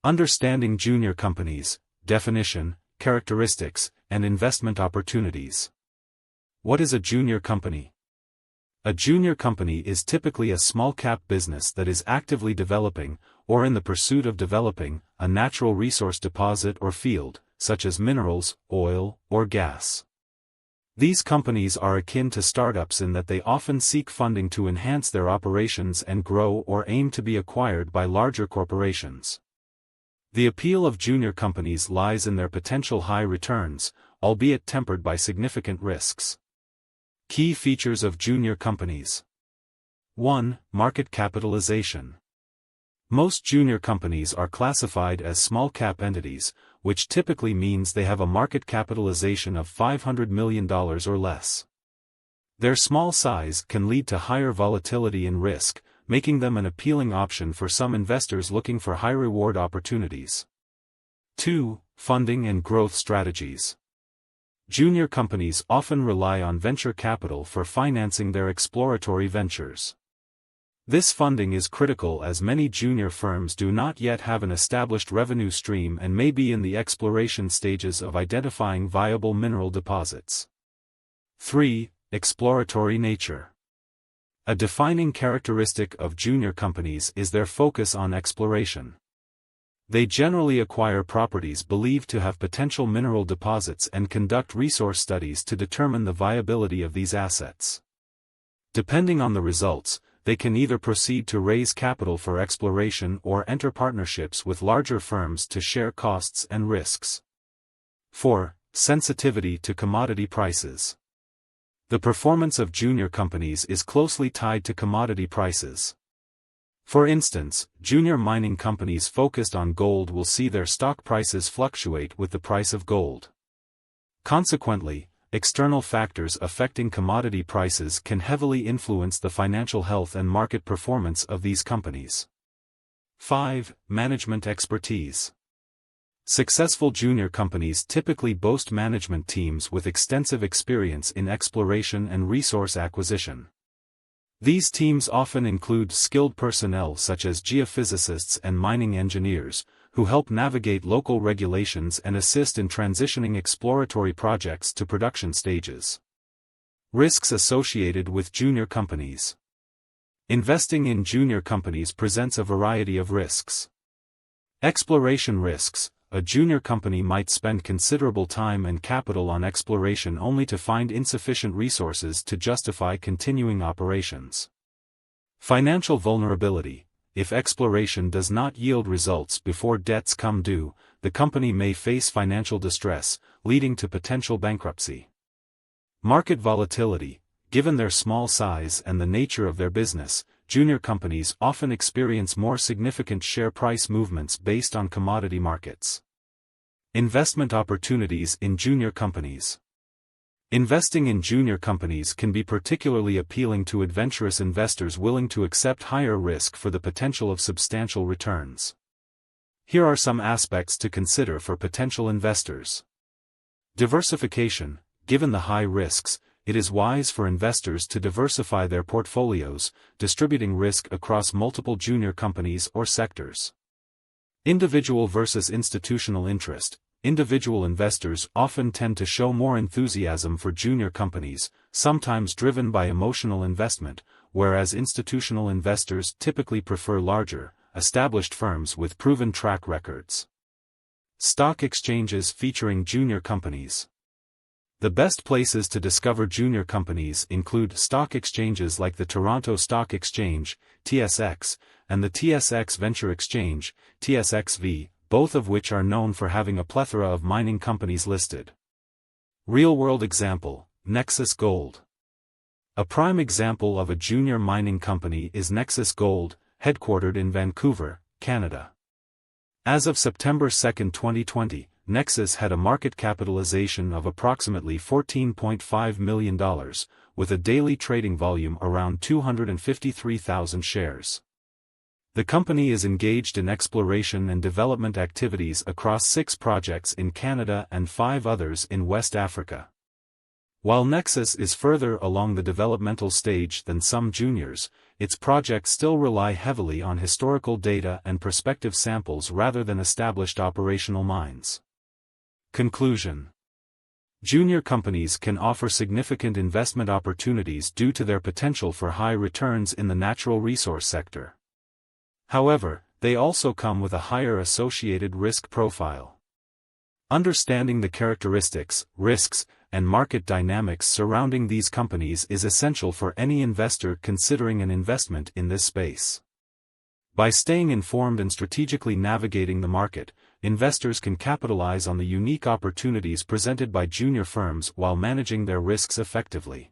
Understanding junior companies, definition, characteristics, and investment opportunities. What is a junior company? A junior company is typically a small-cap business that is actively developing, or in the pursuit of developing, a natural resource deposit or field, such as minerals, oil, or gas. These companies are akin to startups in that they often seek funding to enhance their operations and grow or aim to be acquired by larger corporations. The appeal of junior companies lies in their potential high returns, albeit tempered by significant risks. Key features of junior companies. 1. Market capitalization. Most junior companies are classified as small-cap entities, which typically means they have a market capitalization of $500 million or less. Their small size can lead to higher volatility and risk, making them an appealing option for some investors looking for high-reward opportunities. 2. Funding and growth strategies. Junior companies often rely on venture capital for financing their exploratory ventures. This funding is critical as many junior firms do not yet have an established revenue stream and may be in the exploration stages of identifying viable mineral deposits. 3. Exploratory nature. A defining characteristic of junior companies is their focus on exploration. They generally acquire properties believed to have potential mineral deposits and conduct resource studies to determine the viability of these assets. Depending on the results, they can either proceed to raise capital for exploration or enter partnerships with larger firms to share costs and risks. 4. Sensitivity to commodity prices. The performance of junior companies is closely tied to commodity prices. For instance, junior mining companies focused on gold will see their stock prices fluctuate with the price of gold. Consequently, external factors affecting commodity prices can heavily influence the financial health and market performance of these companies. 5. Management expertise. Successful junior companies typically boast management teams with extensive experience in exploration and resource acquisition. These teams often include skilled personnel such as geophysicists and mining engineers, who help navigate local regulations and assist in transitioning exploratory projects to production stages. Risks associated with junior companies. Investing in junior companies presents a variety of risks. Exploration risks. A junior company might spend considerable time and capital on exploration only to find insufficient resources to justify continuing operations. Financial vulnerability. If exploration does not yield results before debts come due, the company may face financial distress, leading to potential bankruptcy. Market volatility. Given their small size and the nature of their business, junior companies often experience more significant share price movements based on commodity markets. Investment opportunities in junior companies. Investing in junior companies can be particularly appealing to adventurous investors willing to accept higher risk for the potential of substantial returns. Here are some aspects to consider for potential investors. Diversification. Given the high risks, it is wise for investors to diversify their portfolios, distributing risk across multiple junior companies or sectors. Individual versus institutional interest. Individual investors often tend to show more enthusiasm for junior companies, sometimes driven by emotional investment, whereas institutional investors typically prefer larger, established firms with proven track records. Stock exchanges featuring junior companies. The best places to discover junior companies include stock exchanges like the Toronto Stock Exchange, TSX, and the TSX Venture Exchange, TSXV, both of which are known for having a plethora of mining companies listed. Real-world example, Nexus Gold. A prime example of a junior mining company is Nexus Gold, headquartered in Vancouver, Canada. As of September 2, 2020, Nexus had a market capitalization of approximately $14.5 million, with a daily trading volume around 253,000 shares. The company is engaged in exploration and development activities across 6 projects in Canada and 5 others in West Africa. While Nexus is further along the developmental stage than some juniors, its projects still rely heavily on historical data and prospective samples rather than established operational minds. Conclusion: junior companies can offer significant investment opportunities due to their potential for high returns in the natural resource sector. However, they also come with a higher associated risk profile. Understanding the characteristics, risks, and market dynamics surrounding these companies is essential for any investor considering an investment in this space. By staying informed and strategically navigating the market, investors can capitalize on the unique opportunities presented by junior firms while managing their risks effectively.